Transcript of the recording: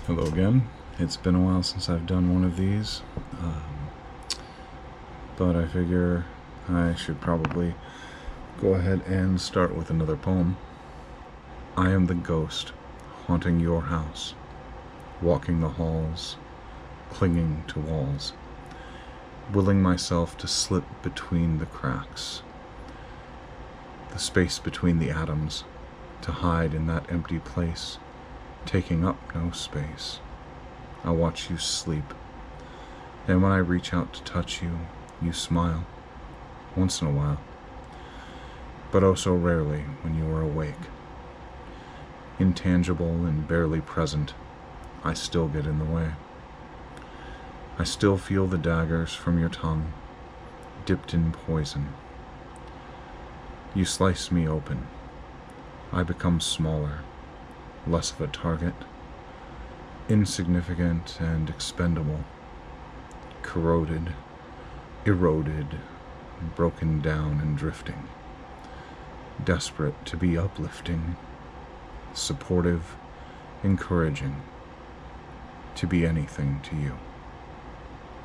Hello again. It's been a while since I've done one of these, but I figure I should probably go ahead and start with another poem. I am the ghost haunting your house, walking the halls, clinging to walls, willing myself to slip between the cracks, the space between the atoms, to hide in that empty place, taking up no space. I watch you sleep, and when I reach out to touch you, you smile, once in a while, but oh so rarely when you are awake. Intangible and barely present, I still get in the way. I still feel the daggers from your tongue, dipped in poison. You slice me open. I become smaller, less of a target, insignificant and expendable, corroded, eroded, broken down and drifting, desperate to be uplifting, supportive, encouraging, to be anything to you.